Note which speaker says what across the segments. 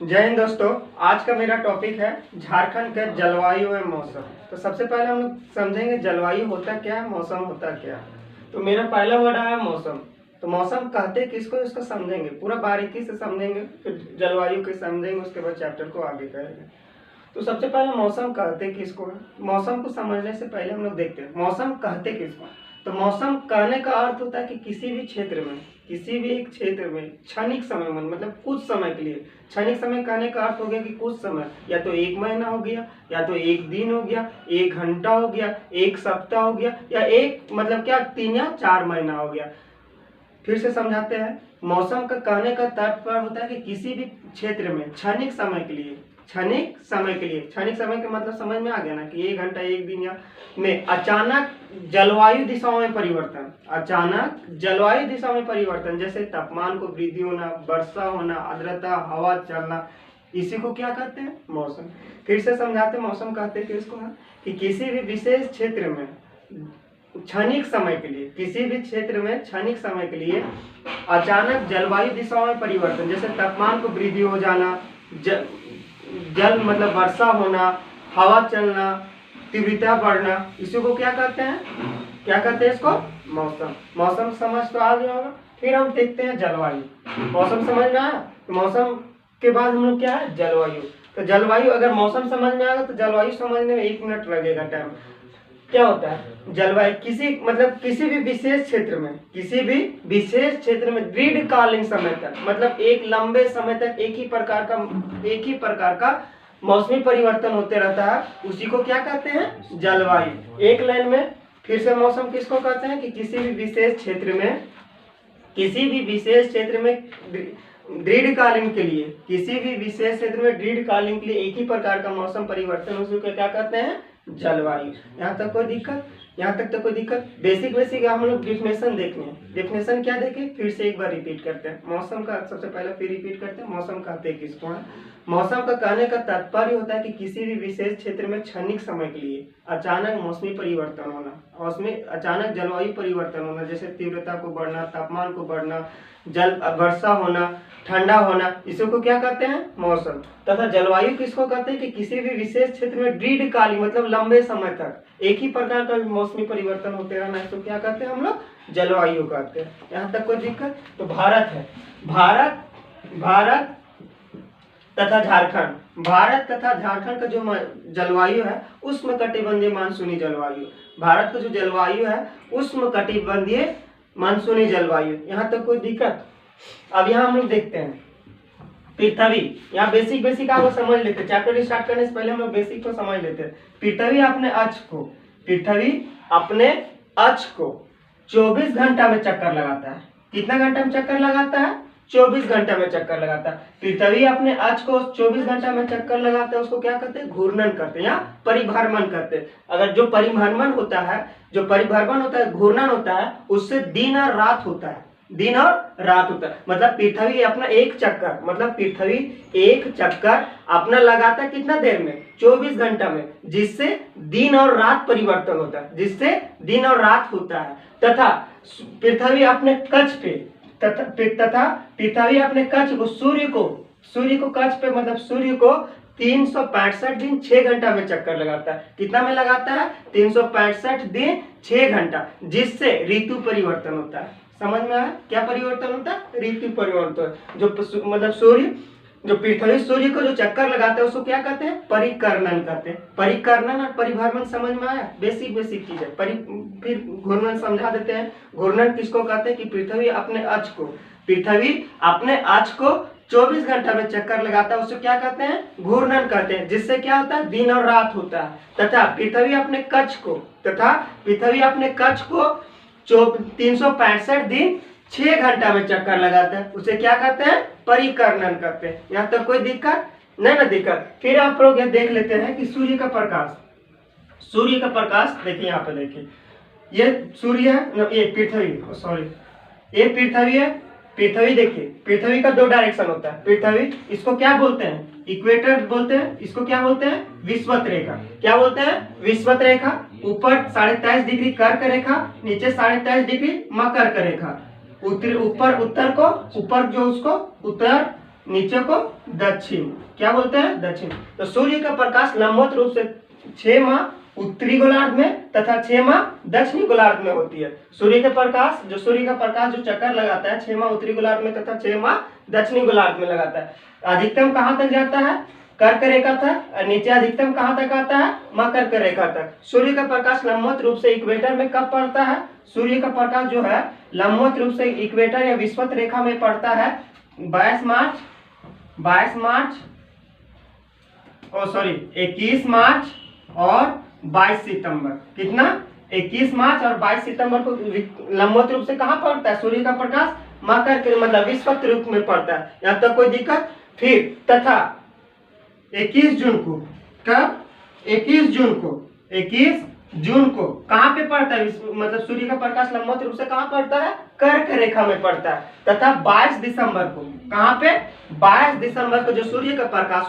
Speaker 1: जय हिंद दोस्तों। आज का मेरा टॉपिक है झारखंड के जलवायु एवं मौसम। तो सबसे पहले हम लोग समझेंगे जलवायु होता क्या है, मौसम होता क्या है। तो मेरा पहला वर्ड आया मौसम। तो मौसम कहते किसको, इसको समझेंगे, पूरा बारीकी से समझेंगे, फिर जलवायु के समझेंगे, उसके बाद चैप्टर को आगे करेंगे। तो सबसे पहले मौसम कहते किसको है। मौसम को समझने से पहले हम लोग देखते हैं मौसम कहते किसको। तो मौसम कहने का अर्थ होता है कि किसी भी क्षेत्र में, किसी भी एक क्षेत्र में क्षणिक समय में, मतलब कुछ समय के लिए। क्षणिक समय कहने का अर्थ हो गया कि कुछ समय, या तो एक महीना हो गया, या तो एक दिन हो गया, एक घंटा हो गया, एक सप्ताह हो गया, या एक मतलब क्या 3 या 4 महीना हो गया। फिर से समझाते हैं। मौसम का कहने का तात्पर्य होता है कि किसी भी क्षेत्र में क्षणिक समय के लिए, क्षणिक समय के लिए, क्षणिक समय का मतलब समझ में आ गया ना कि 1 घंटा, 1 दिन या में अचानक जलवायु दिशाओं में परिवर्तन, अचानक जलवायु दिशा में परिवर्तन, जैसे तापमान को वृद्धि होना, वर्षा होना, आर्द्रता, हवा चलना, इसी को क्या कहते हैं, मौसम। फिर से समझाते हैं। मौसम कहते हैं किसको है कि किसी भी विशेष क्षेत्र में क्षणिक समय के लिए, किसी भी क्षेत्र में क्षणिक समय के लिए अचानक जलवायु दिशाओं में परिवर्तन, जैसे तापमान को वृद्धि हो जाना, जल मतलब वर्षा होना, हवा चलना, तीव्रता बढ़ना, इसी को क्या कहते हैं, क्या कहते हैं इसको, मौसम। मौसम समझ तो आ गया होगा। फिर हम देखते हैं जलवायु। मौसम समझ में आया, तो मौसम के बाद हम लोग क्या है, जलवायु। तो जलवायु, अगर मौसम समझ में आएगा तो जलवायु समझने में 1 मिनट लगेगा टाइम। क्या होता है जलवायु, किसी मतलब किसी भी विशेष क्षेत्र में, किसी भी विशेष क्षेत्र में दीर्घकालीन समय तक, मतलब एक लंबे समय तक एक ही प्रकार का मौसमी परिवर्तन होते रहता है, उसी को क्या कहते हैं, जलवायु। एक लाइन में फिर से मौसम किसको कहते हैं कि किसी भी विशेष क्षेत्र में, किसी भी विशेष क्षेत्र में दीर्घकालीन के लिए, किसी भी विशेष क्षेत्र में दीर्घकालीन के लिए एक ही प्रकार का मौसम परिवर्तन, उसको क्या कहते हैं, जलवायु। यहाँ तक कोई दिक्कत, यहाँ तक तो कोई दिक्कत। बेसिक हम लोग डिफिनेशन देखने हैं। डिफिनेशन क्या देखें, फिर से एक बार रिपीट करते हैं। मौसम का सबसे पहले फिर रिपीट करते हैं। मौसम कहते हैं किसको है। मौसम का कहने का तात्पर्य होता है कि किसी भी विशेष क्षेत्र में क्षणिक समय के लिए अचानक मौसमी परिवर्तन होना, उसमें अचानक जलवायु परिवर्तन होना, जैसे तीव्रता को बढ़ना, तापमान को बढ़ना, जल वर्षा होना, ठंडा होना, इसको क्या कहते हैं, मौसम। तथा जलवायु किसको कहते हैं कि किसी भी विशेष क्षेत्र में दीर्घकालीन मतलब लंबे समय तक एक ही प्रकार का मौसमी परिवर्तन होते रहना, इसको क्या कहते हैं हम लोग, जलवायु कहते हैं। यहाँ तक कोई दिक्कत। तो भारत है, भारत तथा झारखंड, भारत तथा झारखंड का जो जलवायु है उष्णकटिबंधीय मानसूनी जलवायु। भारत का जो जलवायु है उष्णकटिबंधीय मानसूनी जलवायु। यहाँ तक कोई दिक्कत। अब यहाँ हम लोग देखते हैं पृथ्वी। यहाँ बेसिक आपको समझ लेते हैं। चैप्टर स्टार्ट करने से पहले हम लोग बेसिक को समझ लेते हैं। पृथ्वी अपने अक्ष को 24 घंटा में चक्कर लगाता है। कितना घंटा में चक्कर लगाता है, 24 घंटा में चक्कर लगाता है। पृथ्वी अपने अक्ष को 24 घंटा में चक्कर लगाता है, उसको क्या कहते हैं, घूर्णन करते हैं या परिभ्रमण करते हैं। अगर जो परिभ्रमण होता है, घूर्णन होता है, उससे दिन और रात होता है, दिन और रात होता है। मतलब पृथ्वी अपना एक चक्कर अपना लगाता है कितना देर में, 24 घंटा में, जिससे दिन और रात परिवर्तन होता है, जिससे दिन और रात होता है। तथा पृथ्वी अपने कक्ष पे तथा पृथ्वी अपने कक्ष को सूर्य को कक्ष पे मतलब सूर्य को 365 दिन 6 घंटा में चक्कर लगाता है। कितना में लगाता है, 365 दिन 6 घंटा, जिससे ऋतु परिवर्तन होता है। समझ में आया, क्या परिवर्तन होता है, ऋतु परिवर्तन। जो मतलब जो पृथ्वी सूर्य को जो चक्कर लगाता है उसको क्या कहते हैं, परिकर्णन कहते हैं। परिकर्णन और परिभ्रमण समझ में आया, बेसिक चीज है। फिर घूर्णन समझा देते हैं। घूर्णन किसको कहते हैं कि पृथ्वी अपने अक्ष को 24 घंटा में चक्कर लगाता है, उसको क्या कहते हैं, घूर्णन कहते हैं, जिससे क्या होता है, दिन और रात होता है। तथा पृथ्वी अपने कक्ष को 365 दिन 6 घंटा में चक्कर लगाता है, उसे क्या कहते हैं, परिकर्णन करते हैं। यहाँ तक कोई दिक्कत नहीं ना दिक्कत। फिर आप लोग देख लेते हैं कि सूर्य का प्रकाश देखिए, यहाँ पे देखिए, ये सूर्य है, ये पृथ्वी, सॉरी ये पृथ्वी है। पृथ्वी देखिए, पृथ्वी का 2 डायरेक्शन होता है। पृथ्वी, इसको क्या बोलते हैं, इक्वेटर बोलते हैं, इसको क्या बोलते हैं, विषुवत रेखा। क्या बोलते हैं, विषुवत रेखा। ऊपर 23.5 डिग्री कर्क रेखा, नीचे 23.5 डिग्री मकर रेखा। ऊपर जो उसको उत्तर नीचे को दक्षिण, क्या बोलते हैं, दक्षिण। तो सूर्य का प्रकाश लंबवत रूप से 6 माह उत्तरी गोलार्ध में तथा 6 माह दक्षिणी गोलार्ध में होती है। सूर्य का प्रकाश जो चक्कर लगाता है 6 माह उत्तरी गोलार्ध में तथा 6 माह दक्षिणी गोलार्ध में लगाता है। अधिकतम कहाँ तक जाता है, कर्क रेखा तक, और नीचे अधिकतम कहाँ तक आता है, मकर रेखा तक। सूर्य का प्रकाश लंबवत रूप से इक्वेटर में कब पड़ता है, सूर्य का प्रकाश जो है लंबवत रूप से इक्वेटर या विषुवत रेखा में पड़ता है 21 मार्च और 22 सितंबर। कितना, 21 मार्च और 22 सितंबर को लंबवत रूप से कहाँ पड़ता है सूर्य का प्रकाश, मकर के मतलब विषुवत रूप में पड़ता है। यहाँ तक कोई दिक्कत। फिर तथा 21 जून को, कब, 21 जून को कहाँ पे पड़ता है, मतलब सूर्य का प्रकाश लंबवत रूप से कहाँ पड़ता है, कर्क रेखा में पड़ता है। तथा 22 दिसंबर को कहाँ पे, 22 दिसंबर को जो सूर्य का प्रकाश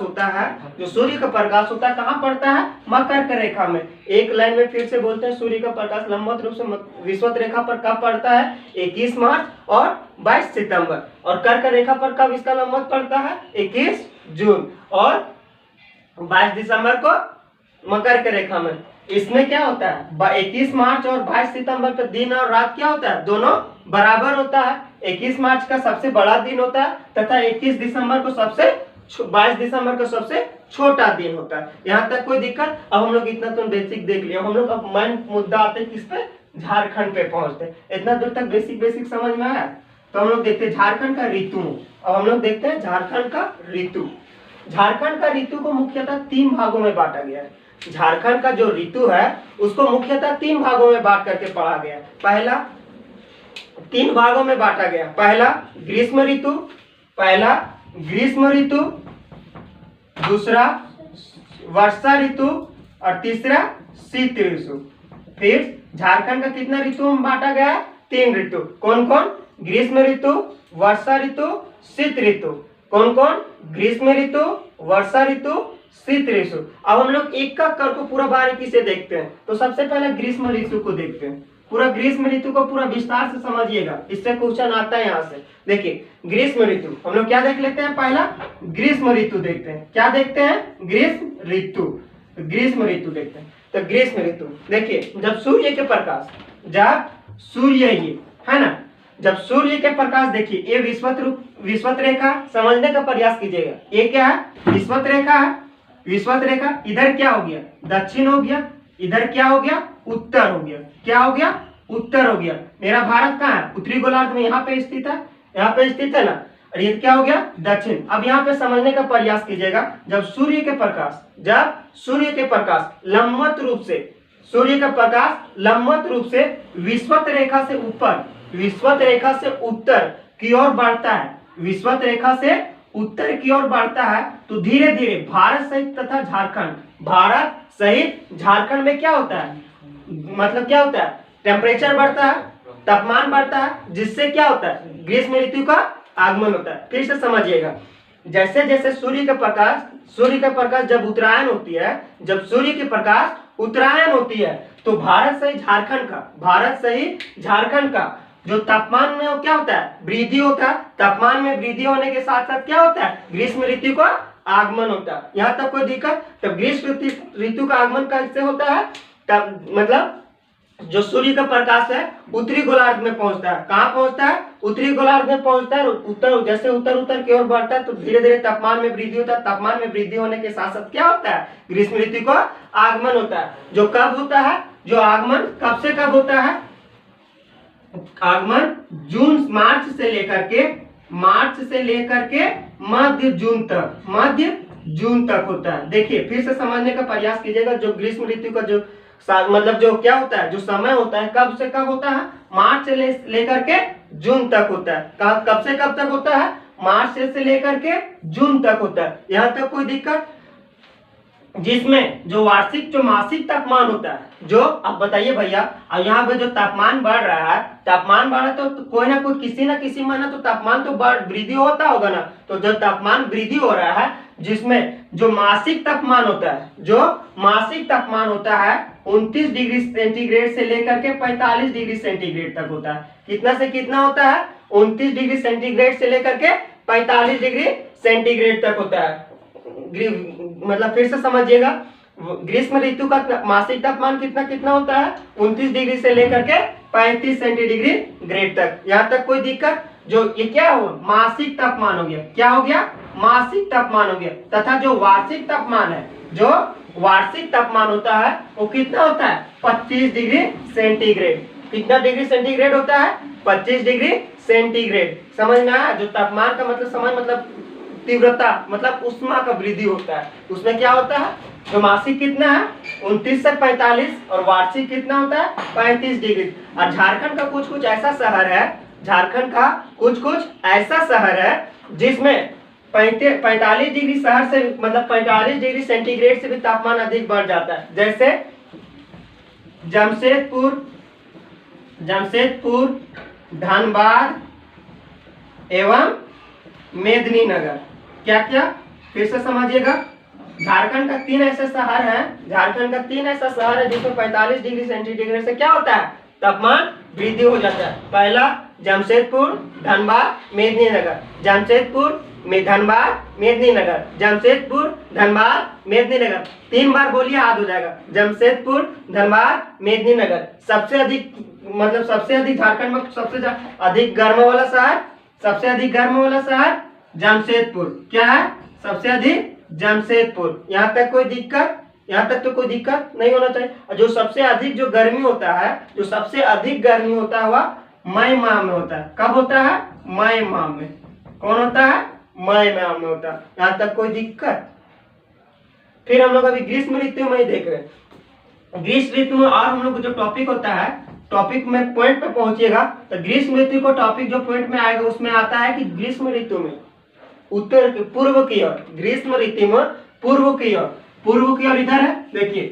Speaker 1: होता है कहाँ पड़ता है, मकर रेखा में। एक लाइन में फिर से बोलते हैं, सूर्य का प्रकाश लंबवत रूप से विषुवत रेखा पर कब पड़ता है, 21 मार्च और 22 सितंबर। और कर्क रेखा पर कब इसका लंबवत पड़ता है, 21 जून और 22 दिसंबर को मकर के रेखा में। इसमें क्या होता है, 21 मार्च और 22 सितंबर का दिन और रात क्या होता है, दोनों बराबर होता है। 21 मार्च का सबसे बड़ा दिन होता है तथा 22 दिसंबर को सबसे छोटा दिन होता है। यहाँ तक कोई दिक्कत। अब हम लोग इतना तो बेसिक देख लिया, हम लोग अब मेन मुद्दा आते हैं किस पे, झारखंड पे पहुंचते हैं। इतना दूर तक बेसिक समझ में आया। तो हम लोग देखते हैं झारखंड का ऋतु। अब हम लोग देखते हैं झारखंड का ऋतु। झारखंड का ऋतु को मुख्यतः 3 भागों में बांटा गया है। झारखंड का जो ऋतु है उसको मुख्यतः 3 भागों में बांट करके पढ़ा गया है। पहला 3 भागों में बांटा गया, पहला ग्रीष्म ऋतु, दूसरा वर्षा ऋतु और तीसरा शीत ऋतु। फिर झारखंड का कितना ऋतु में बांटा गया है, 3 ऋतु। कौन कौन, ग्रीष्म ऋतु, वर्षा ऋतु, शीत ऋतु। कौन कौन, ग्रीष्म ऋतु, वर्षा ऋतु, शीत ऋतु। अब हम लोग एक का कर को पूरा बारीकी से देखते हैं। तो सबसे पहले ग्रीष्म ऋतु को देखते हैं। पूरा ग्रीष्म ऋतु को पूरा विस्तार से समझिएगा, इससे क्वेश्चन आता है यहाँ से। देखिए ग्रीष्म ऋतु हम लोग क्या देख लेते हैं, पहला ग्रीष्म ऋतु देखते हैं। क्या देखते हैं, ग्रीष्म ऋतु देखते हैं। तो ग्रीष्म ऋतु देखिए, जब सूर्य के प्रकाश, जब सूर्य के प्रकाश, देखिए ये विषुवत रेखा समझने का प्रयास कीजिएगा। ये क्या है, विषुवत रेखा है। विषुवत रेखा इधर क्या हो गया, दक्षिण हो गया, इधर क्या हो गया, उत्तर हो गया। क्या हो गया, उत्तर हो गया। मेरा भारत कहाँ है, उत्तरी गोलार्ध में यहाँ पे स्थित है, ना। और ये क्या हो गया, दक्षिण। अब यहाँ पे समझने का प्रयास कीजिएगा। जब सूर्य के प्रकाश लंबवत रूप से विषुवत रेखा से उत्तर की ओर बढ़ता है, उत्तर की ओर बढ़ता है, तो धीरे धीरे भारत सहित झारखंड में क्या होता है, मतलब क्या होता है, टेम्परेचर बढ़ता है, तापमान बढ़ता है, जिससे क्या होता है, ग्रीष्म ऋतु का आगमन होता है। फिर से समझिएगा, जैसे जैसे सूर्य का प्रकाश जब उत्तरायण होती है तो भारत सहित झारखंड का जो तापमान में वो क्या होता है, वृद्धि होता है। तापमान में वृद्धि होने के साथ साथ क्या होता है, ग्रीष्म ऋतु का आगमन होता है। यहाँ तक कोई दिक्कत। तब ग्रीष्म ऋतु का आगमन कैसे होता है, तब मतलब जो सूर्य का प्रकाश है उत्तरी गोलार्ध में पहुंचता है। कहाँ पहुंचता है, उत्तरी गोलार्ध में पहुंचता है। जैसे उत्तर की ओर बढ़ता है तो धीरे धीरे तापमान में वृद्धि होता है। तापमान में वृद्धि होने के साथ साथ क्या होता है, ग्रीष्म ऋतु का आगमन होता है। जो कब होता है, जो आगमन कब से कब होता है, आगमन मार्च से लेकर के मध्य जून तक होता है। देखिए फिर से समझने का प्रयास कीजिएगा। जो ग्रीष्म ऋतु का जो मतलब जो क्या होता है, जो समय होता है, कब से कब होता है, मार्च से लेकर के जून तक होता है। कब से कब तक होता है, मार्च से लेकर के जून तक होता है। यहाँ तक कोई दिक्कत। जिसमें जो मासिक तापमान होता है, जो अब बताइए भैया, अब यहाँ पे जो तापमान बढ़ रहा है तो कोई ना कोई किसी ना किसी में ना तो तापमान तो वृद्धि होता होगा ना। तो जब तापमान वृद्धि हो रहा है, जिसमें जो मासिक तापमान होता है 29 डिग्री सेंटीग्रेड से लेकर के 45 डिग्री सेंटीग्रेड तक होता है। कितना से कितना होता है, 29 डिग्री सेंटीग्रेड से लेकर के 45 डिग्री सेंटीग्रेड तक होता है। मतलब फिर से समझिएगा, ग्रीष्म ऋतु का मासिक तापमान कितना कितना होता है, 29 डिग्री से लेकर के 35 सेंटीग्रेड तक। यहाँ तक कोई दिक्कत? जो ये क्या हो, मासिक तापमान हो गया। क्या हो गया? मासिक तापमान हो गया। तथा जो वार्षिक तापमान है, जो वार्षिक तापमान होता है वो कितना होता है, 25 डिग्री सेंटीग्रेड। कितना डिग्री सेंटीग्रेड होता है? 25 डिग्री सेंटीग्रेड। समझ में आया? जो तापमान का मतलब समझ, मतलब तीव्रता, मतलब उष्मा का वृद्धि होता है, उसमें क्या होता है, जो मासिक कितना है 29 से 45 और वार्षिक कितना होता है 35 डिग्री। और झारखंड का कुछ कुछ ऐसा शहर है, झारखंड का कुछ कुछ ऐसा शहर है जिसमें 45 डिग्री शहर से, मतलब 45 डिग्री सेंटीग्रेड से भी तापमान अधिक बढ़ जाता है। जैसे जमशेदपुर, धनबाद एवं मेदिनीनगर। क्या क्या? फिर से समझिएगा, झारखंड का 3 ऐसे शहर हैं, झारखंड का 3 ऐसा शहर है जिसमें 45 डिग्री सेंटीग्रेड से क्या होता है, तापमान वृद्धि हो जाता है। पहला जमशेदपुर, धनबाद, मेदिनीनगर। जमशेदपुर में धनबाद, मेदिनीनगर। जमशेदपुर, धनबाद, मेदिनीनगर। 3 बार बोलिए, याद हो जाएगा। जमशेदपुर, धनबाद, मेदिनीनगर। सबसे अधिक, मतलब सबसे अधिक झारखंड में सबसे अधिक गर्म वाला शहर, सबसे अधिक गर्म वाला शहर जमशेदपुर। क्या है? सबसे अधिक जमशेदपुर। यहाँ तक कोई दिक्कत? यहाँ तक तो कोई दिक्कत नहीं होना चाहिए। और जो सबसे अधिक जो गर्मी होता है, जो सबसे अधिक गर्मी होता है वह मई माह में होता है। कब होता है? मई माह में। कौन होता है? मई माह में होता है। यहाँ तक कोई दिक्कत? फिर हम लोग अभी ग्रीष्म ऋतु में ही देख रहे हैं। ग्रीष्म ऋतु में और हम लोग को जो टॉपिक होता है, टॉपिक में पॉइंट पे पहुंचिएगा तो ग्रीष्म ऋतु को टॉपिक जो पॉइंट में आएगा उसमें आता है कि ग्रीष्म ऋतु में उत्तर पूर्व की ओर, ग्रीष्म ऋतु में पूर्व की ओर, पूर्व की ओर इधर है, देखिए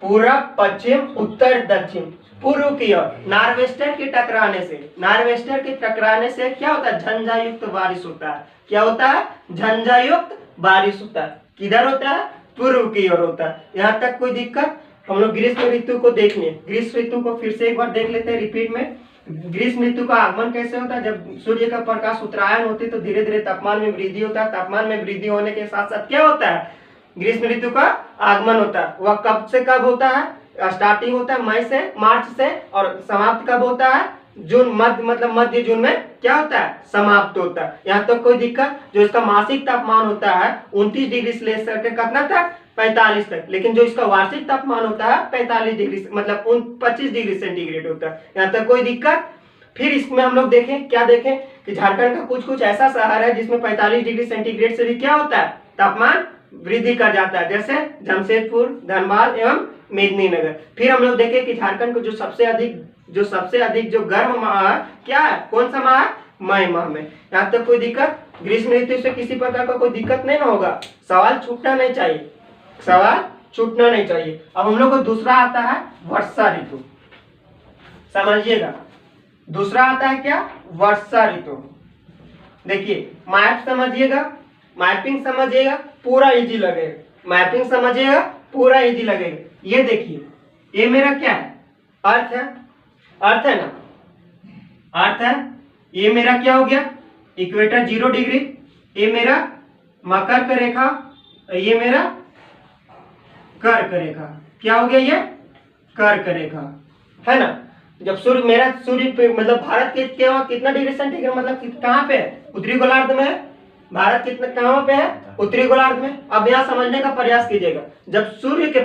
Speaker 1: पूरब, पश्चिम, उत्तर, दक्षिण, पूर्व की ओर नार्वेस्टर के टकराने से, नार्वेस्टर के टकराने से क्या होता है, झंझायुक्त बारिश होता है। क्या होता है? झंझायुक्त बारिश होता है। किधर होता है? पूर्व की ओर होता है। यहाँ तक कोई दिक्कत? हम लोग ग्रीष्म ऋतु को देख लें। ग्रीष्म ऋतु को फिर से एक बार देख लेते हैं रिपीट में। ग्रीष्म ऋतु का आगमन कैसे होता है? जब सूर्य का प्रकाश उत्तरायण होती है तो धीरे धीरे तापमान में वृद्धि होता है। तापमान में वृद्धि होने के साथ साथ क्या होता है? ग्रीष्म ऋतु का आगमन होता है। वह कब से कब होता है? स्टार्टिंग होता है मई से, मार्च से, और समाप्त कब होता है? जून, मध्य, मतलब मध्य जून में क्या होता है? समाप्त होता है। यहाँ तक कोई दिक्कत? जो इसका मासिक तापमान होता है 29 डिग्री से लेकर के कितना तक? 45 तक। लेकिन जो इसका वार्षिक तापमान होता है 45 डिग्री, मतलब 25 डिग्री सेंटीग्रेड होता है। यहाँ तक कोई दिक्कत? फिर इसमें हम लोग देखें, क्या देखें कि झारखंड का कुछ कुछ ऐसा शहर है जिसमें 45 डिग्री सेंटीग्रेड से भी क्या होता है? तापमान वृद्धि कर जाता है। जैसे जमशेदपुर, धनबाद एवं मेदिनीनगर। फिर हम लोग देखें कि झारखंड को जो सबसे अधिक जो गर्म माह क्या है, कौन सा माह? मई माह में। यहाँ तक कोई दिक्कत? ग्रीष्म ऋतु से किसी प्रकार का कोई दिक्कत नहीं ना होगा। सवाल छूटना नहीं चाहिए, सवाल छूटना नहीं चाहिए। अब हम लोग को दूसरा आता है वर्षा ऋतु। समझिएगा, दूसरा आता है क्या? वर्षा ऋतु। देखिए मैप समझिएगा, मैपिंग समझिएगा, पूरा इजी लगेगा। मैपिंग समझिएगा, पूरा इजी लगेगा। ये देखिए, ये मेरा क्या है? अर्थ है, अर्थ है ना, अर्थ है। ये मेरा क्या हो गया? Equator 0 degree. ये मेरा मकर का रेखा, ये मेरा कर्क रेखा। क्या हो गया? ये कर्क रेखा है ना। जब सूर्य पे, मतलब भारत के कितना डिग्री सेंटीग्रेड, मतलब कहाँ पे है? उत्तरी गोलार्ध में है। भारत कितना कहाँ पे है? उत्तरी गोलार्ध में। अब यहाँ समझने का प्रयास कीजिएगा, जब सूर्य के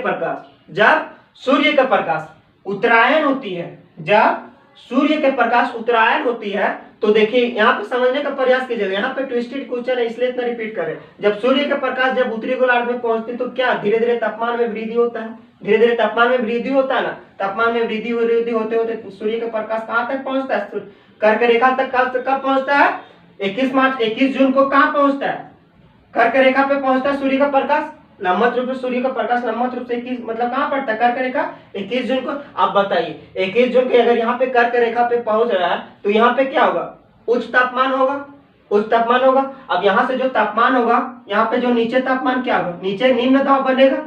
Speaker 1: प्रकाश उत्तरायण होती है, जब सूर्य के प्रकाश उत्तरायण होती है तो देखिए यहाँ पे समझने का प्रयास कीजिएगा। यहाँ पे ट्विस्टेड क्वेश्चन है इसलिए इतना रिपीट करें। जब सूर्य के प्रकाश जब उत्तरी गोलार्ध में पहुंचती तो क्या धीरे धीरे तापमान में वृद्धि होता है, धीरे धीरे तापमान में वृद्धि होता है ना। तापमान में वृद्धि होते होते सूर्य का प्रकाश कहाँ तक पहुंचता है? कर्क रेखा तक। कब पहुंचता है? 21 जून को कहाँ पहुंचता है? कर्क रेखा पे पहुंचता है सूर्य का प्रकाश। लंबवत रूप से सूर्य का प्रकाश लंबवत रूप से 21, मतलब कहाँ पड़ता है? कर्क रेखा 21 जून को। आप बताइए 21 जून को अगर यहाँ पे कर्क रेखा पे पहुंच रहा है तो यहाँ पे क्या होगा? उच्च तापमान होगा, उच्च तापमान होगा। अब यहाँ से जो तापमान होगा, यहाँ पे जो नीचे तापमान क्या होगा? नीचे निम्न दाब बनेगा,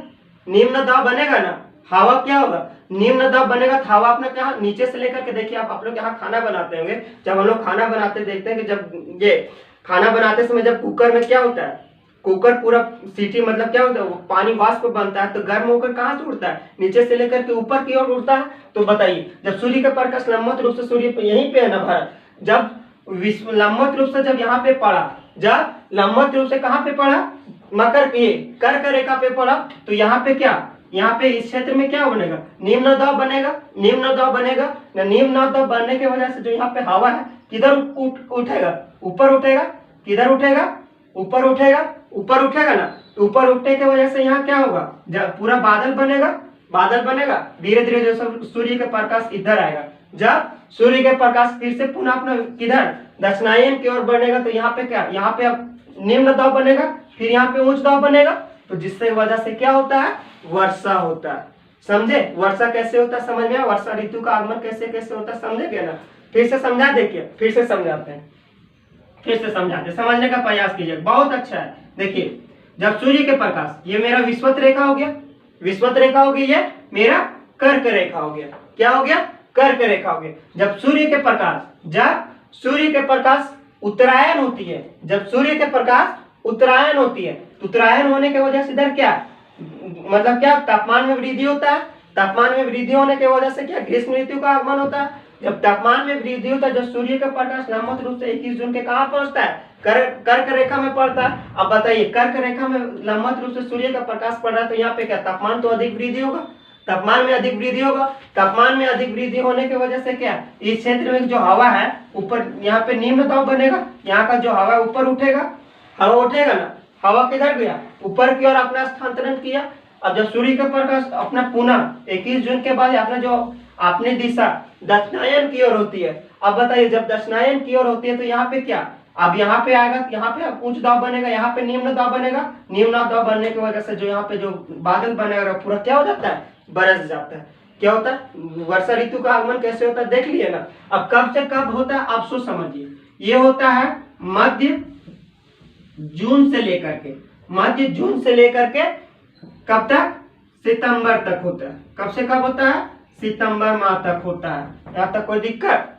Speaker 1: निम्न दाब बनेगा ना। हवा क्या होगा? निम्न दाब बनेगा। हवा अपना क्या नीचे से लेकर के, देखिए आप लोग यहाँ खाना बनाते होंगे, जब हम लोग खाना बनाते देखते हैं कि जब ये खाना बनाते समय जब कुकर में क्या होता है, कुकर पूरा सीटी मतलब क्या होता है, पानी वाष्प बनता है तो गर्म होकर कहाँ से उड़ता है, नीचे से लेकर के ऊपर की ओर उड़ता है। तो बताइए जब सूर्य का प्रकाश लंबवत रूप से सूर्य पे यहीं पे है ना भारत, जब लंबवत रूप से जब यहाँ पे पड़ा, जब लंबवत रूप से कहाँ पे पड़ा, मकर ये कर्क रेखा पे पड़ा, तो यहाँ पे क्या, यहाँ पे इस क्षेत्र में क्या बनेगा, निम्न दाब बनेगा, निम्न दाब बनेगा ना। निम्न दाब बनने की वजह से जो यहाँ पे हवा है किधर उठेगा, ऊपर उठेगा, किधर उठेगा, ऊपर उठेगा, ऊपर उठेगा ना। ऊपर उठने की वजह से यहाँ क्या होगा, जब पूरा बादल बनेगा, बादल बनेगा, धीरे धीरे जो सब सूर्य का प्रकाश इधर आएगा, जब सूर्य के प्रकाश फिर से पुनः अपना किधर दक्षिणायन की ओर बढ़ेगा, तो यहाँ पे क्या, यहाँ पे अब निम्न दाब बनेगा, फिर यहाँ पे उच्च दाब बनेगा, तो जिससे वजह से क्या होता है, वर्षा होता है। समझे वर्षा कैसे होता है, समझ में, वर्षा ऋतु का आगमन कैसे कैसे होता है, समझे ना। फिर से समझा, देखिए फिर से समझाते हैं, फिर से समझाते, समझने का प्रयास कीजिए, बहुत अच्छा है। देखिए जब सूर्य के प्रकाश, ये मेरा विषुवत रेखा हो गया, विषुवत रेखा हो गई, ये मेरा कर्क रेखा हो गया, क्या हो गया, कर्क रेखा हो गया। जब सूर्य के प्रकाश, जब सूर्य के प्रकाश उत्तरायण होती है, जब सूर्य के प्रकाश उत्तरायण होती है, तो उत्तरायण होने की वजह से इधर क्या, मतलब क्या, तापमान में वृद्धि होता है। तापमान में वृद्धि होने की वजह से क्या, ग्रीष्म ऋतु का आगमन होता है। जब तापमान में वृद्धि होता है, जब सूर्य का प्रकाश लंबवत रूप से 21 जून के कहाँ पहुंचता है, कर्क रेखा में पड़ता है। अब बताइए कर्क रेखा में लंबवत रूप से सूर्य का प्रकाश पड़ रहा है, तो यहाँ पे क्या, तापमान तो अधिक वृद्धि होगा, तापमान में अधिक वृद्धि होगा। तापमान में अधिक वृद्धि होने की वजह से क्या, इस क्षेत्र में जो हवा है ऊपर, यहाँ पे निम्न दाब बनेगा, यहाँ का जो हवा है ऊपर उठेगा, हवा उठेगा ना, हवा किधर गया, ऊपर की ओर अपना स्थानांतरण किया। अब जब सूर्य का प्रकाश अपना पुनः 21 जून के बाद अपना जो अपनी दिशा दक्षिणायन की ओर होती है, अब बताइए जब दक्षिणायन की ओर होती है तो यहाँ पे क्या, अब यहाँ पे आएगा, यहाँ पे उच्च दाब बनेगा, यहाँ पे निम्न दाब बनेगा। निम्न दाब बनने की वजह से जो यहाँ पे जो बादल बनेगा पूरा क्या हो जाता है, बरस जाता है। क्या होता है, वर्षा ऋतु का आगमन कैसे होता है देख लिए ना। अब कब से कब होता है आप सोच समझिए, ये होता है मध्य जून से लेकर के, मध्य जून से लेकर के कब तक, सितंबर तक होता है। कब से कब होता है, सितंबर माह तक होता है। यहाँ तक कोई दिक्कत,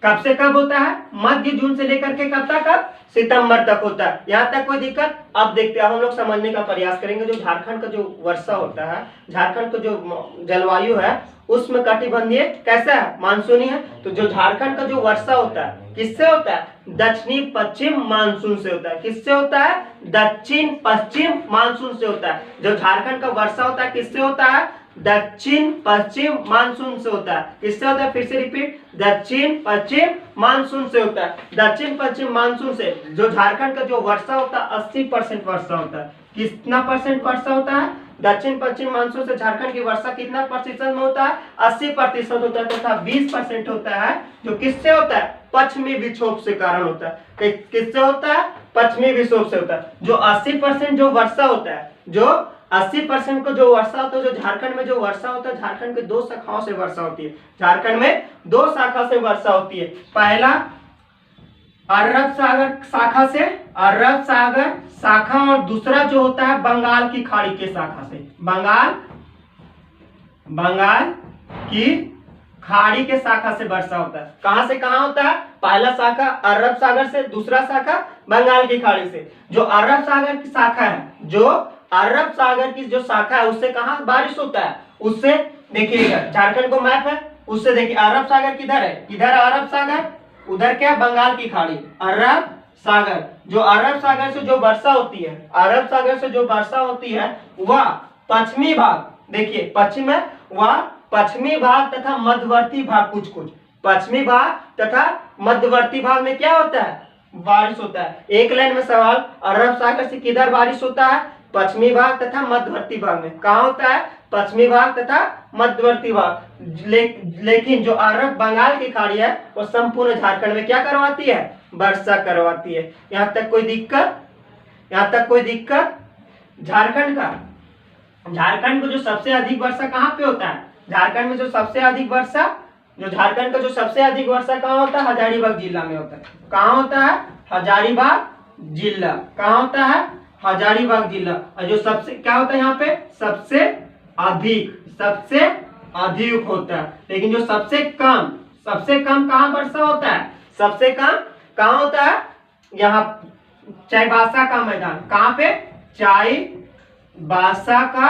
Speaker 1: कब से कब होता है, मध्य जून से लेकर के कब तक, कब, सितंबर तक होता है। यहाँ तक कोई दिक्कत। अब देखते हैं, हम लोग समझने का प्रयास करेंगे जो झारखंड का जो वर्षा होता है, झारखंड का जो जलवायु है उसमें कटिबंधीय कैसा है, मानसूनी है। तो जो झारखंड का जो वर्षा होता है किससे होता है, दक्षिणी पश्चिम मानसून से होता है। किससे होता है, दक्षिण पश्चिम मानसून से होता है। जो झारखंड का वर्षा होता है किससे होता है, दक्षिण पश्चिम मानसून से होता है। किससे होता है, फिर से रिपीट, दक्षिण पश्चिम मानसून से होता है। दक्षिण पश्चिम मानसून से जो झारखंड का जो वर्षा होता है 80% वर्षा होता है। कितना परसेंट वर्षा होता है, दक्षिण पश्चिम मानसून से झारखंड की वर्षा कितना प्रतिशत में होता है, 80% होता है, तथा 20% होता है जो किससे होता है, पश्चिमी विक्षोभ से कारण होता है। किससे होता है, पश्चिमी विक्षोभ से होता है। जो 80% जो वर्षा होता है, जो 80% को जो वर्षा होता है, जो झारखंड में जो वर्षा होता है, झारखंड के दो शाखाओं से वर्षा होती है। झारखंड में दो शाखा से वर्षा होती है। पहला अरब सागर शाखा से, अरब सागर शाखा, और दूसरा जो होता है बंगाल की खाड़ी के शाखा से, बंगाल की खाड़ी के शाखा से वर्षा होता है। कहां से कहां होता है, पहला शाखा अरब सागर से, दूसरा शाखा बंगाल की खाड़ी से। जो अरब सागर की शाखा है, जो अरब सागर की जो शाखा है उससे कहां बारिश होता है, उससे देखिएगा झारखंड को मैप है, उससे देखिए अरब सागर किधर है, इधर अरब सागर, उधर क्या बंगाल की खाड़ी, अरब सागर। जो अरब सागर से जो वर्षा होती है, अरब सागर से जो वर्षा होती है वह पश्चिमी भाग, देखिए पश्चिम है, वह पश्चिमी भाग तथा मध्यवर्ती भाग, कुछ कुछ पश्चिमी भाग तथा मध्यवर्ती भाग में क्या होता है, बारिश होता है। एक लाइन में सवाल, अरब सागर से किधर बारिश होता है, पश्चिमी भाग तथा मध्यवर्ती भाग में। कहाँ होता है, पश्चिमी भाग तथा मध्यवर्ती भाग। लेकिन जो अरब बंगाल की खाड़ी है वो संपूर्ण झारखंड में क्या करवाती है, वर्षा करवाती है। यहाँ तक कोई दिक्कत, यहाँ तक कोई दिक्कत। झारखंड को जो सबसे अधिक वर्षा कहाँ पे होता है, झारखंड में जो सबसे अधिक वर्षा, जो झारखंड का जो सबसे अधिक वर्षा कहाँ होता है, हजारीबाग जिला में होता है। कहाँ होता है, हजारीबाग जिला। कहाँ होता है, हजारीबाग जिला। और जो सबसे क्या होता है यहाँ पे, सबसे अधिक होता है। लेकिन जो सबसे कम कहाँ वर्षा होता है? सबसे कम कहाँ होता है? यहाँ चाईबासा का मैदान। कहाँ पे? चाईबासा का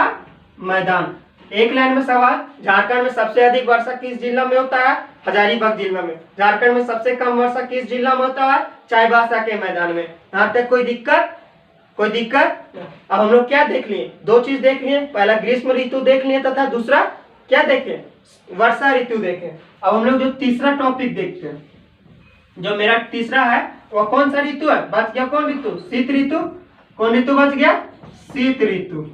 Speaker 1: मैदान। एक लाइन में सवाल, झारखंड में सबसे अधिक वर्षा किस जिला में होता है? हजारीबाग जिला में। झारखंड में सबसे कम वर्षा किस जिला में होता है? चाईबासा के मैदान में। यहाँ तक कोई दिक्कत? अब हम लोग क्या देख लिए? दो चीज देख लिए, पहला ग्रीष्म ऋतु देख लिए तथा दूसरा क्या देखे? वर्षा ऋतु देखे। अब हम लोग जो तीसरा टॉपिक देखते हैं, जो मेरा तीसरा है वो कौन सा ऋतु है? बच गया कौन ऋतु? शीत ऋतु। कौन ऋतु बच गया? शीत ऋतु।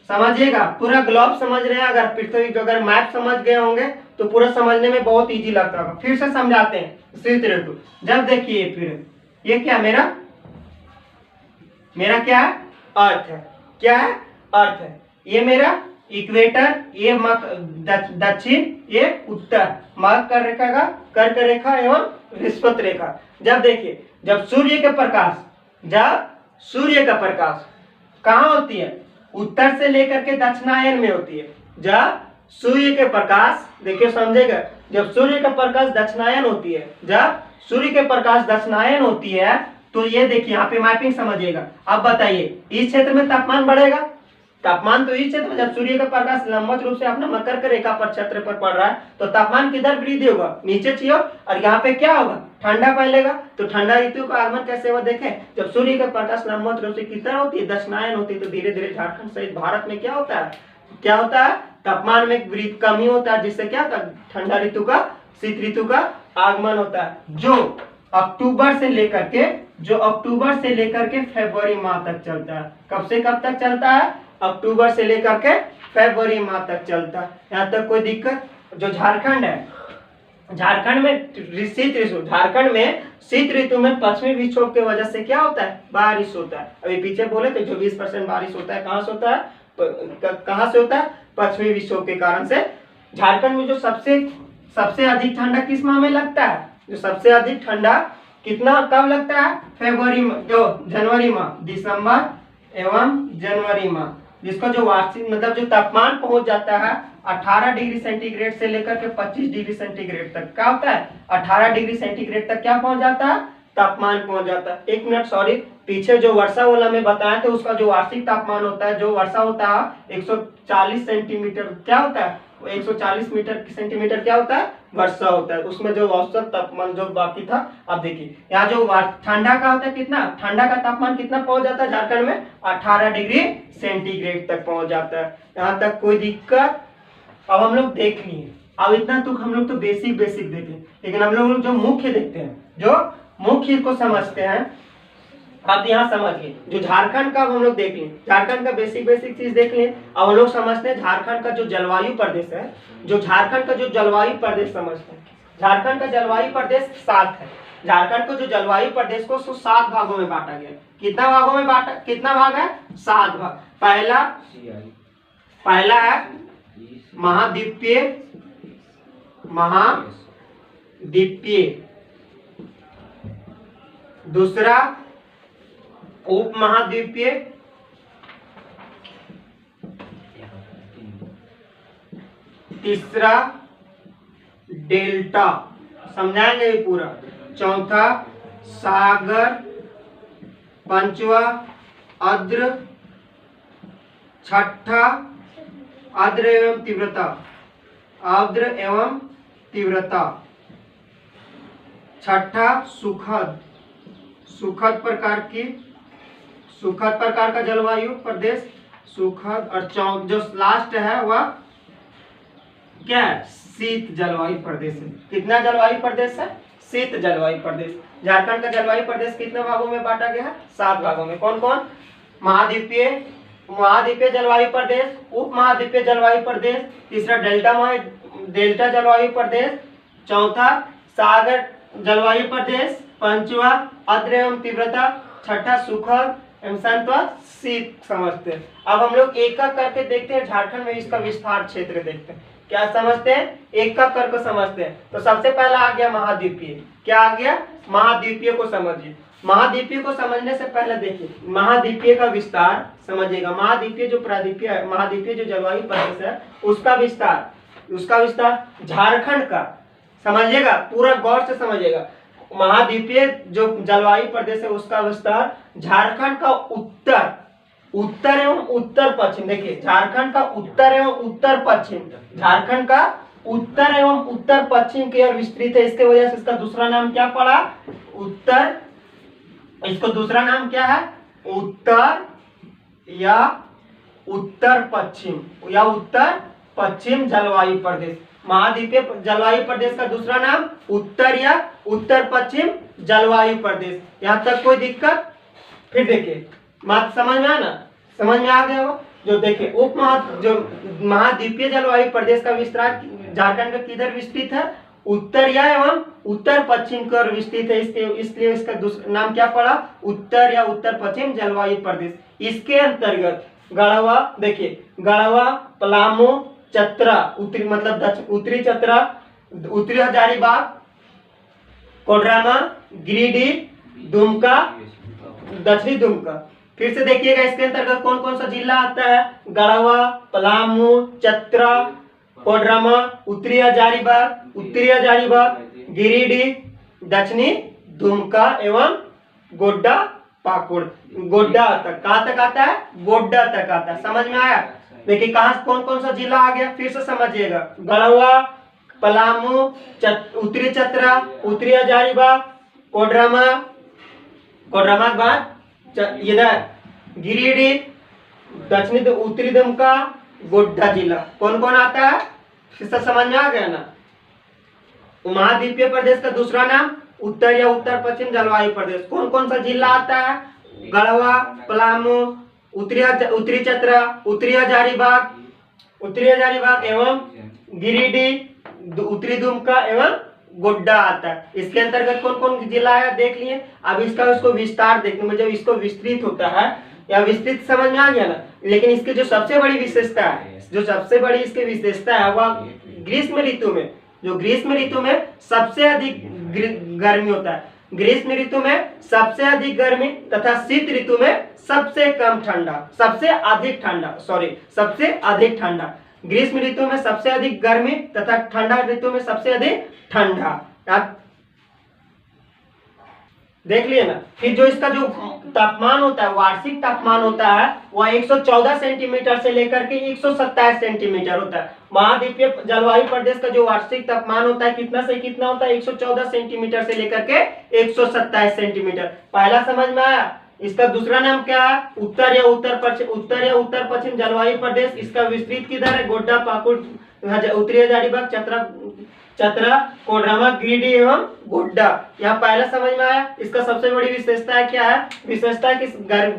Speaker 1: समझिएगा, पूरा ग्लोब समझ रहे हैं। अगर पृथ्वी को अगर मैप समझ गए होंगे तो पूरा समझने में बहुत इजी लगता होगा। फिर से समझाते हैं। शीत ऋतु, जब देखिए फिर ये क्या मेरा क्या है? अर्थ है। क्या है? अर्थ है। ये मेरा इक्वेटर, ये दक्षिण, ये उत्तर, कर्क रेखा एवं विषुवत रेखा। जब देखिए, जब सूर्य का प्रकाश कहाँ होती है? उत्तर से लेकर के दक्षिणायन में होती है। जब सूर्य के प्रकाश, देखिए समझेगा, जब सूर्य का प्रकाश दक्षिणायन होती है, तो ये देखिए यहाँ पे मैपिंग समझिएगा। अब बताइए, इस क्षेत्र में तापमान बढ़ेगा? तापमान तो इस क्षेत्र में, जब सूर्य का प्रकाश लंबवत रूप से अपना मकर के रेखा पर क्षेत्र पर पड़ रहा है तो तापमान किधर वृद्धि होगा? नीचे की ओर। और यहाँ पे क्या होगा? ठंडा फैलेगा। तो ठंडा ऋतु का आगमन कैसे हुआ? देखें, जब सूर्य का प्रकाश लंबवत रूप से किधर होती है? दक्षिणायन होती है, तो धीरे धीरे झारखंड सहित भारत में क्या होता है? तापमान में कमी होता है, जिससे क्या होता है? ठंडा ऋतु का, शीत ऋतु का आगमन होता है, जो अक्टूबर से लेकर के फरवरी माह तक चलता है। कब से कब तक चलता है? अक्टूबर से लेकर के फरवरी माह तक चलता है। यहाँ तक कोई दिक्कत? जो झारखंड है, झारखंड में शीत ऋतु में पश्चिमी विक्षोभ की वजह से क्या होता है? बारिश होता है। अभी पीछे बोले थे जो 20% बारिश होता है, कहाँ से होता है? पश्चिमी विक्षोभ के कारण से। झारखंड में जो सबसे अधिक ठंडा किस माह में लगता है? जो सबसे अधिक ठंडा कितना कब लगता है? जनवरी माह, दिसंबर एवं जनवरी माह, जिसका जो वार्षिक मतलब जो तापमान पहुंच जाता है 18 डिग्री सेंटीग्रेड से लेकर के 25 डिग्री सेंटीग्रेड तक। क्या होता है? 18 डिग्री सेंटीग्रेड तक क्या पहुंच जाता है? तापमान पहुंच जाता है। एक मिनट, सॉरी, पीछे जो वर्षा वाला में बताया था उसका जो वार्षिक तापमान होता है, जो वर्षा होता है 140 सेंटीमीटर, क्या होता है? 140 सेंटीमीटर क्या होता है? वर्षा होता है। उसमें जो औसत तापमान जो बाकी था, अब देखिए यहाँ जो ठंडा का होता है, कितना ठंडा का तापमान कितना पहुंच जाता है झारखंड में? 18 डिग्री सेंटीग्रेड तक पहुंच जाता है। यहाँ तक कोई दिक्कत? अब हम लोग देख लिए, अब इतना तो हम लोग तो बेसिक देखें, लेकिन हम लोग जो मुख्य देखते हैं, जो मुख्य को समझते हैं। अब यहाँ समझिए, जो झारखंड का हम लोग देख लें, झारखंड का बेसिक चीज देख लें। अब हम लोग समझते हैं झारखंड का जो जलवायु प्रदेश है, झारखंड का जो जलवायु प्रदेश समझते हैं। झारखंड का जलवायु प्रदेश 7 है। झारखंड को जो जलवायु प्रदेश को 7 भागों में बांटा गया। कितना भागों में बांटा? कितना भाग है? 7 भाग। पहला है महाद्वीपीय, दूसरा उपमहाद्वीपीय, तीसरा डेल्टा, समझाएंगे ये पूरा, चौथा सागर, पांचवा आर्द्र, छठा आर्द्र एवं तीव्रता, छठा सुखद प्रकार का जलवायु प्रदेश, सुखद। और जो लास्ट है वह क्या है? शीत जलवायु प्रदेश है। कितना जलवायु प्रदेश है? शीत जलवायु प्रदेश। झारखंड का जलवायु प्रदेश कितने भागों में बांटा गया है? 7 भागों में। कौन कौन? महाद्वीपीय जलवायु प्रदेश, उप महाद्वीपीय जलवायु प्रदेश, तीसरा डेल्टा जलवायु प्रदेश, चौथा सागर जलवायु प्रदेश, पांचवा आर्द्र एवं तीव्रता, छठा सुखद एवं सातवां शीत समझते हैं। अब हम लोग एक एक करके देखते हैं। झारखंड में इसका विस्तार क्षेत्र देखते हैं। क्या समझते हैं, एक का कर को समझते हैं। तो सबसे पहला आ गया महाद्वीपीय। क्या आ गया, महाद्वीपीय को समझिए। महाद्वीपीय को समझने से पहले देखिए महाद्वीपीय का विस्तार समझिएगा। महाद्वीपीय जो प्राद्वीपीय है, महाद्वीपीय जो जलवायु प्रदेश है उसका विस्तार झारखंड का, समझिएगा पूरा गौर से समझिएगा। महाद्वीपीय जो जलवायु प्रदेश है उसका विस्तार झारखंड का उत्तर एवं उत्तर पश्चिम। देखिए झारखंड का उत्तर एवं उत्तर पश्चिम, झारखंड का उत्तर एवं उत्तर पश्चिम की ओर विस्तृत है। इसके वजह से इसका दूसरा नाम क्या पड़ा, उत्तर। इसको दूसरा नाम क्या है, उत्तर या उत्तर पश्चिम जलवायु प्रदेश। महाद्वीपीय जलवायु प्रदेश का दूसरा नाम उत्तर या उत्तर पश्चिम जलवायु प्रदेश। यहाँ तक कोई दिक्कत? फिर देखिए बात समझ में आ गया होगा। जो देखिए जो महाद्वीपीय जलवायु प्रदेश का विस्तार झारखंड का किधर विस्तृत है, उत्तर या एवं उत्तर पश्चिम की ओर विस्तृत है। इसलिए इसका दूसरा नाम क्या पड़ा, उत्तर या उत्तर पश्चिम जलवायु प्रदेश। इसके अंतर्गत गढ़वा, देखिए गढ़वा, पलामू, चतरा, उत्तरी चतरा, उत्तरी हजारीबाग, कोडरमा, गिरिडीह, दुमका, दक्षिणी दुमका। फिर से देखिएगा इसके अंतर्गत कौन कौन सा जिला आता है, गढ़वा, पलामू, चतरा, कोडरमा, उत्तरी हजारीबाग, गिरिडीह, दक्षिणी दुमका एवं गोड्डा पाकुड़। गोड्डा तक, कहाँ तक आता है, गोड्डा तक आता है। समझ में आया? देखिए कहाँ कौन कौन सा जिला आ गया, फिर से समझिएगा। गढ़वा, पलामू, उत्तरी चतरा, उत्तरी हजारीबाग, कोडरमा के बाद इधर गिरिडीह, दक्षिणी उत्तरी दुमका, गोड्डा जिला। कौन कौन आता है, फिर से समझ में आ गया ना। महाद्वीपीय प्रदेश का दूसरा नाम उत्तर या उत्तर पश्चिम जलवायु प्रदेश। कौन कौन सा जिला आता है, गढ़वा, पलामू, उत्तरी चतरा, उत्तरी हजारीबाग एवं गिरिडीह, उत्तरी दुमका एवं गोड्डा आता है। इसके अंतर्गत कौन कौन जिला है देख लिए। अब उसको विस्तार देखने में, जब इसको विस्तृत होता है या विस्तृत समझ में आ गया ना। लेकिन इसकी जो सबसे बड़ी विशेषता है वह ग्रीष्म ऋतु में सबसे अधिक गर्मी होता है। ग्रीष्म ऋतु में सबसे अधिक गर्मी तथा शीत ऋतु में सबसे अधिक ठंडा। ग्रीष्म ऋतु में सबसे अधिक गर्मी तथा ठंडा ऋतु में सबसे अधिक ठंडा। देख लिए ना। फिर जो इसका जो तापमान होता है, वार्षिक तापमान होता है, वह 114 सेंटीमीटर से लेकर के 127 सेंटीमीटर होता है। महाद्वीपीय जलवायु प्रदेश का जो वार्षिक तापमान होता है कितना से कितना होता है, 114 सेंटीमीटर से लेकर के 127 सेंटीमीटर। पहला समझ में आया। इसका दूसरा नाम क्या है, उत्तर या उत्तर पश्चिम जलवायु प्रदेश। इसका विस्तृत किधर है, गोड्डा, पाकुड़, उत्तरी हजारीबाग, चतरा, कोडरमा, गिरिडीह एवं गोड्डा। यहाँ पहला समझ में आया। इसका सबसे बड़ी विशेषता क्या है, विशेषता है कि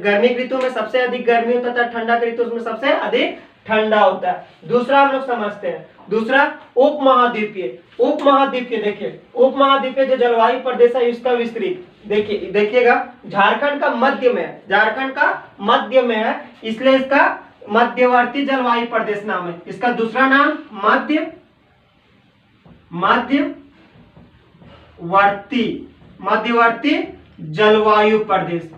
Speaker 1: गर्मी ऋतु में सबसे अधिक गर्मी होता है, ठंडा ऋतु में सबसे अधिक ठंडा होता है। दूसरा हम लोग समझते हैं, दूसरा उपमहाद्वीपीय। देखिए उपमहाद्वीपीय जो जलवायु प्रदेश है इसका विस्तृत देखिएगा झारखंड का मध्य में है, इसलिए इसका मध्यवर्ती जलवायु प्रदेश नाम है। इसका दूसरा नाम मध्यवर्ती जलवायु प्रदेश,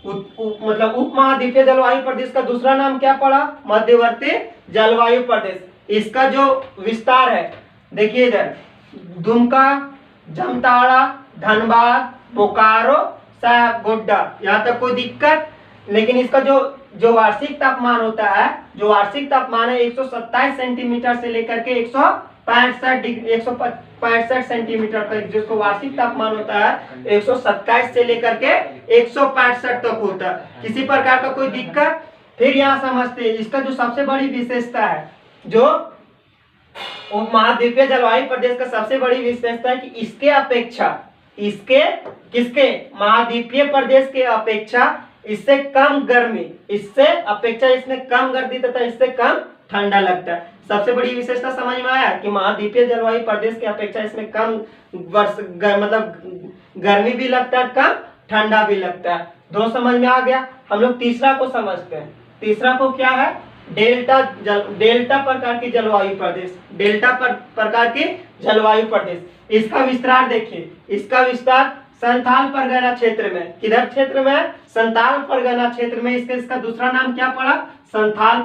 Speaker 1: मतलब उपमहाद्वीपीय जलवायु प्रदेश का दूसरा नाम क्या पड़ा, मध्यवर्ती जलवायु प्रदेश। इसका जो विस्तार है देखिए इधर दुमका, जामताड़ा, धनबाद, बोकारो, गोड्डा, यहाँ तक कोई दिक्कत। लेकिन इसका जो वार्षिक तापमान होता है, जो वार्षिक तापमान है 127 सेंटीमीटर से लेकर के 165 सेंटीमीटर तक, जिसको वार्षिक तापमान होता है 127 से लेकर के 165 तक होता है। किसी प्रकार का कोई दिक्कत। फिर यहाँ समझते हैं इसका जो सबसे बड़ी विशेषता है, जो उपमहाद्वीपीय जलवायु प्रदेश का सबसे बड़ी विशेषता है कि इसके महाद्वीपीय प्रदेश के अपेक्षा इसमें कम गर्मी तथा इससे कम ठंडा लगता है। सबसे बड़ी विशेषता समझ में आया कि महाद्वीपीय जलवायु प्रदेश की अपेक्षा इसमें कम मतलब गर्मी भी लगता है, कम ठंडा भी लगता है। दो समझ में आ गया। हम लोग तीसरा को समझते हैं। तीसरा को क्या है, डेल्टा प्रकार की जलवायु प्रदेश, डेल्टा प्रकार के जलवायु प्रदेश। इसका विस्तार देखिए, इसका विस्तार संथाल परगना क्षेत्र में, किधर क्षेत्र में? संथाल परगना क्षेत्र में। इसका दूसरा नाम क्या पड़ा? संथाल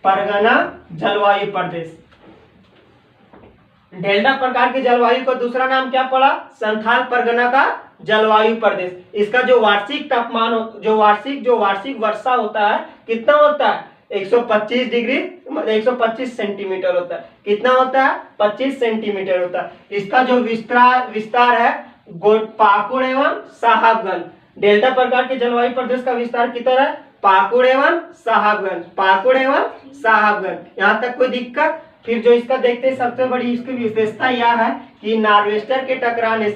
Speaker 1: परगना जलवायु प्रदेश। डेल्टा प्रकार की जलवायु का दूसरा नाम क्या पड़ा? संथाल परगना का जलवायु प्रदेश। इसका जो वार्षिक तापमान, जो वार्षिक वर्षा होता है, कितना होता है? 125 डिग्री 125 सेंटीमीटर होता है। कितना होता है? 25 सेंटीमीटर होता है। इसका जो विस्तार है पाकुड़ एवं साहबगंज। डेल्टा प्रकार के जलवायु प्रदेश का विस्तार कितना है? पाकुड़ एवं साहबगंज। यहाँ तक कोई दिक्कत? फिर जो इसका देखते हैं, सबसे बड़ी इसकी विशेषता यह है कि नार्वेस्टर के टकराने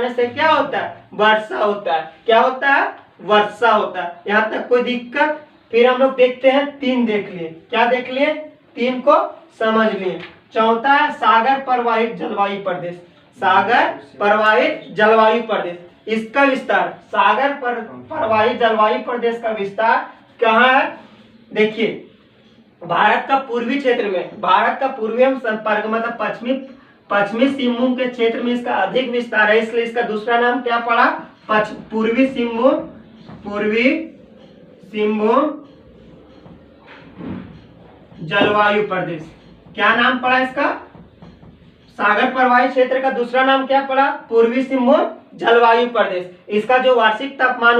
Speaker 1: से क्या होता है? वर्षा होता है। क्या होता है? वर्षा होता है। यहाँ तक कोई दिक्कत? फिर हम लोग देखते हैं, 3 देख लिए। क्या देख लिए? 3 को समझ लिए। चौथा है सागर प्रवाहित जलवायु प्रदेश। सागर प्रवाहित जलवायु प्रदेश, इसका विस्तार, सागर प्रवाहित जलवायु प्रदेश का विस्तार कहाँ है? देखिए, भारत का पूर्वी क्षेत्र में, भारत का पूर्वी मतलब पश्चिमी सिंहभूम के क्षेत्र में इसका अधिक विस्तार है, इसलिए इसका दूसरा नाम क्या पड़ा? पूर्वी सिंहभूम जलवायु प्रदेश। क्या नाम पड़ा इसका? सागर प्रवाहित क्षेत्र का दूसरा नाम क्या पड़ा? पूर्वी सिंहभूम जलवायु प्रदेश। इसका जो वार्षिक तापमान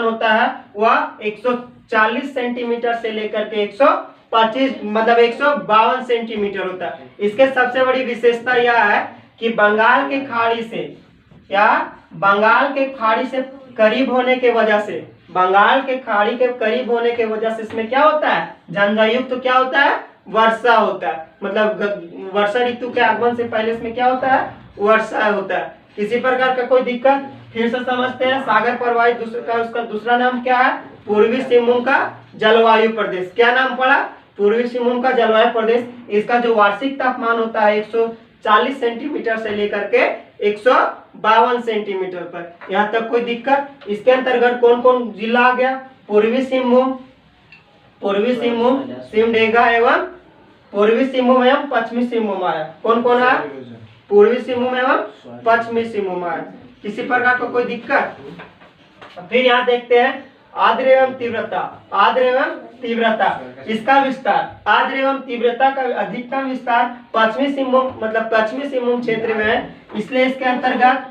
Speaker 1: होता है वह 140 सेंटीमीटर से लेकर के 125 मतलब 152 सेंटीमीटर होता है। इसके सबसे बड़ी विशेषता यह है कि बंगाल के खाड़ी से करीब होने के वजह से, इसमें क्या होता है? जलयुक्त क्या होता है? वर्षा होता है। मतलब वर्षा ऋतु के आगमन से पहले इसमें क्या होता है? वर्षा होता है। किसी प्रकार का कोई दिक्कत? फिर से समझते हैं। सागर प्रवाहित उसका दूसरा नाम क्या है? पूर्वी सिंहभूम का जलवायु प्रदेश। क्या नाम पड़ा? पूर्वी सिंहभूम का जलवायु प्रदेश। इसका जो वार्षिक तापमान होता है 140 सेंटीमीटर से लेकर के 152 सेंटीमीटर पर। यहाँ तक कोई दिक्कत? इसके अंतर्गत कौन कौन जिला आ गया? पूर्वी सिंहभूम, सिमडेगा एवं पश्चिमी सिंहभूम आया। कौन कौन आया? पूर्वी सिंहभूम एवं पश्चिमी सिंहभूम आया। किसी प्रकार को कोई दिक्कत? फिर यहाँ देखते हैं आर्द्र एवं तीव्रता, इसका विस्तार, आर्द्र एवं तीव्रता का अधिकतम विस्तार पश्चिमी सिंहभूम क्षेत्र में है, इसलिए इसके अंतर्गत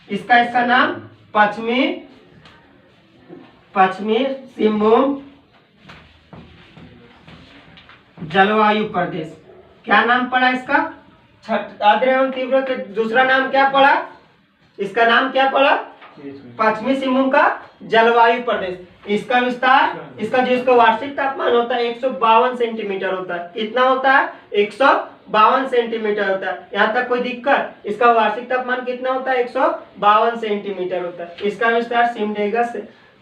Speaker 1: इसका नाम पश्चिमी सिंहभूम जलवायु प्रदेश। क्या नाम पड़ा इसका? आर्द्र एवं तीव्र के दूसरा नाम क्या पड़ा? इसका नाम क्या पड़ा? पश्चिमी सिंहभूम का जलवायु प्रदेश। इसका विस्तार, इसका वार्षिक तापमान होता है 152 सेंटीमीटर होता है। कितना होता है? 152 सेंटीमीटर होता है। यहाँ तक कोई दिक्कत? इसका वार्षिक तापमान कितना होता है? 152 सेंटीमीटर होता है। इसका विस्तार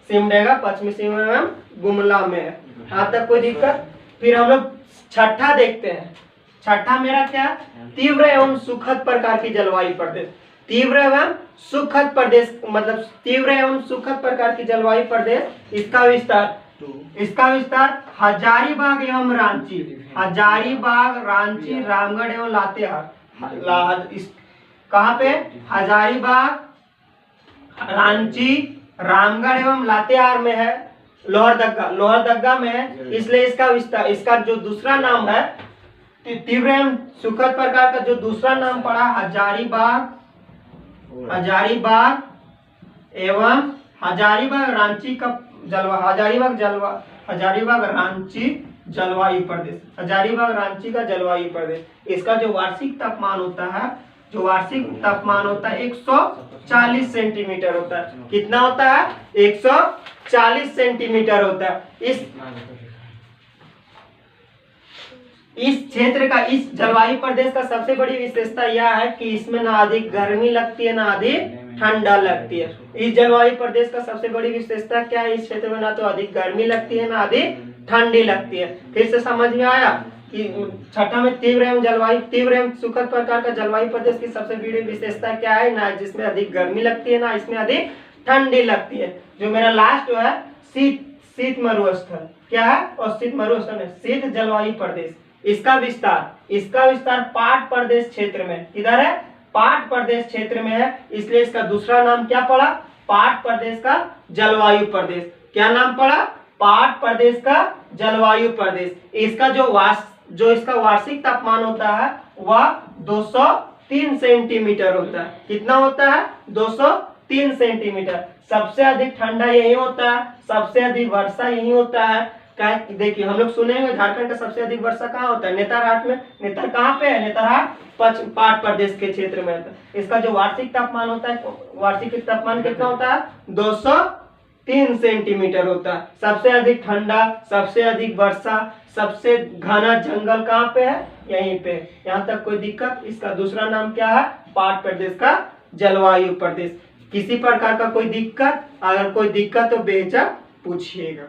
Speaker 1: सिमडेगा पश्चिमी सिंहभूम एवं गुमला में है। यहाँ तक कोई दिक्कत? फिर हम लोग छठा देखते हैं। छठा मेरा क्या? तीव्र एवं सुखद प्रकार की जलवायु प्रदेश। तीव्र एवं सुखद प्रकार की जलवायु प्रदेश। इसका विस्तार हजारीबाग एवं रांची, रामगढ़ एवं लातेहार। कहाँ पे? हजारीबाग, रांची, रामगढ़ एवं लातेहार में है। लोहरदगा में है, इसलिए इसका विस्तार, इसका जो दूसरा नाम है तीव्र एवं सुखद प्रकार का जो दूसरा नाम पड़ा हजारीबाग रांची का हजारीबाग रांची जलवायु प्रदेश। हजारीबाग रांची का जलवायु प्रदेश। इसका जो वार्षिक तापमान होता है 140 सेंटीमीटर होता है। कितना होता है? 140 सेंटीमीटर होता है। इस क्षेत्र का, इस जलवायु प्रदेश का सबसे बड़ी विशेषता यह है कि इसमें ना अधिक गर्मी लगती है ना अधिक ठंडा लगती है। इस जलवायु प्रदेश का सबसे बड़ी विशेषता क्या है? इस क्षेत्र में ना तो अधिक गर्मी लगती है ना अधिक ठंडी लगती है। फिर से समझ में आया कि छठा में तीव्र एवं सुखद प्रकार का जलवायु प्रदेश की सबसे बड़ी विशेषता क्या है? ना जिसमें अधिक गर्मी लगती है ना इसमें अधिक ठंडी लगती है। जो मेरा लास्ट है शीत शीत मरुस्थल, क्या है? और शीत मरुस्थल है शीत जलवायु प्रदेश। इसका विस्तार पाट प्रदेश क्षेत्र में, किधर है? पाट प्रदेश क्षेत्र में है, इसलिए इसका दूसरा नाम क्या पड़ा? पाट प्रदेश का जलवायु प्रदेश। क्या नाम पड़ा? पाट प्रदेश का जलवायु प्रदेश। इसका जो इसका वार्षिक तापमान होता है वह 203 सेंटीमीटर होता है। कितना होता है? 203 सेंटीमीटर। सबसे अधिक ठंडा यही होता है, सबसे अधिक वर्षा यही होता है। देखिए हम लोग सुने हुए झारखंड का सबसे अधिक वर्षा कहाँ होता है? नेतरहाट में। नेतर कहाँ पे है? नेतरहाट पाट प्रदेश के क्षेत्र में होता है। इसका जो वार्षिक तापमान होता है, वार्षिक तापमान कितना होता है? 203 सेंटीमीटर होता है। सबसे अधिक ठंडा, सबसे अधिक वर्षा, सबसे घना जंगल कहाँ पे है? यहीं पे। यहाँ तक कोई दिक्कत? इसका दूसरा नाम क्या है? पाट प्रदेश का जलवायु प्रदेश। किसी प्रकार का कोई दिक्कत? अगर कोई दिक्कत तो बेझिझक पूछिएगा।